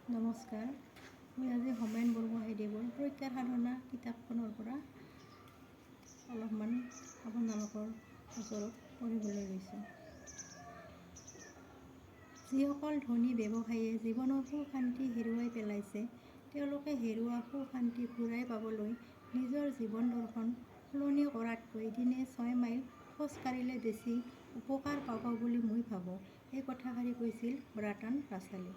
নমস্কাৰ, মই আজি হোমেন বৰগোহাঞিদেৱৰ প্ৰজ্ঞাৰ সাধনা কিতাপখনৰ পৰা অলপমান আপোনালোকৰ ওচৰত পঢ়িবলৈ লৈছোঁ। যিসকল ধনী ব্যৱসায়ীয়ে জীৱনৰ সুখ শান্তি হেৰুৱাই পেলাইছে, তেওঁলোকে হেৰুওৱা সুখ শান্তি ঘূৰাই পাবলৈ নিজৰ জীৱন দৰ্শন সলনি কৰাতকৈ দিনে 6 মাইল খোজ কাঢ়িলে বেছি উপকাৰ পাব বুলি মই ভাবোঁ। এই কথাষাৰি কৈছিল বাৰ্ট্ৰাণ্ড ৰাছেলে।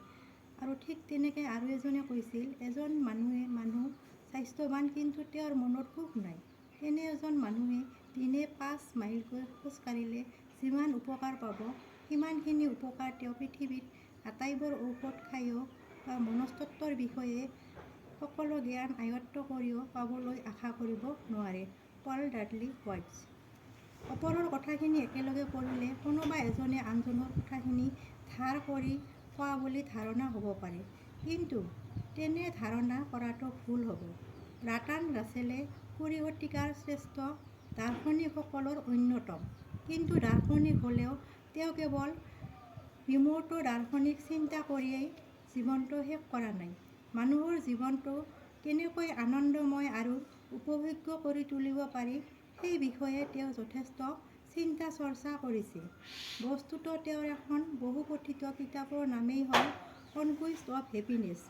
আৰু ঠিক তেনেকৈ আৰু এজনে কৈছিল, এজন মানুহ স্বাস্থ্যৱান কিন্তু তেওঁৰ মনত সুখ নাই। তেনে এজন মানুহে দিনে 5 মাইলকৈ খোজ কাঢ়িলে যিমান উপকাৰ পাব, সিমানখিনি উপকাৰ তেওঁ পৃথিৱীত আটাইবোৰ ঔষধ খায়ো বা মনস্তত্ত্বৰ বিষয়ে সকলো জ্ঞান আয়ত্ত কৰিও পাবলৈ আশা কৰিব নোৱাৰে। পল ডাডলি হোৱাইটছ। ওপৰৰ কথাখিনি একেলগে পঢ়িলে কোনোবা এজনে আনজনৰ কথাখিনি ধাৰ কৰি কোৱা বুলি ধাৰণা হ'ব পাৰে, কিন্তু তেনে ধাৰণা কৰাটো ভুল হ'ব। বাৰ্ট্ৰাণ্ড ৰাছেলে 20 শতিকাৰ শ্ৰেষ্ঠ দাৰ্শনিকসকলৰ অন্যতম। কিন্তু দাৰ্শনিক হ'লেও তেওঁ কেৱল বিমূৰ্ত দাৰ্শনিক চিন্তা কৰিয়েই জীৱনটো শেষ কৰা নাই। মানুহৰ জীৱনটো কেনেকৈ আনন্দময় আৰু উপভোগ্য কৰি তুলিব পাৰি, সেই বিষয়ে তেওঁ যথেষ্ট চিন্তা চৰ্চা কৰিছে। বস্তুতঃ তেওঁৰ এখন বহুপঠিত কিতাপৰ নামেই হ'ল কনকুইষ্ট অৱ হেপিনেছ।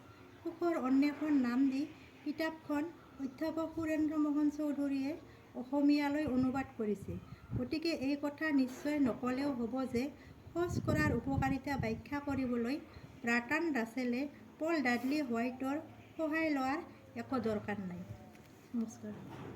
সুখৰ অন্বেষণ নাম দি কিতাপখন অধ্যাপক সুৰেন্দ্ৰ মোহন চৌধুৰীয়ে অসমীয়ালৈ অনুবাদ কৰিছে। গতিকে এই কথা নিশ্চয় নকলেও হ'ব যে খোজ কঢ়াৰ উপকাৰিতা ব্যাখ্যা কৰিবলৈ বাৰ্ট্ৰাণ্ড ৰাছেলে পল ডাডলি হোৱাইটৰ সহায় লোৱাৰ একো দৰকাৰ নাই। নমস্কাৰ।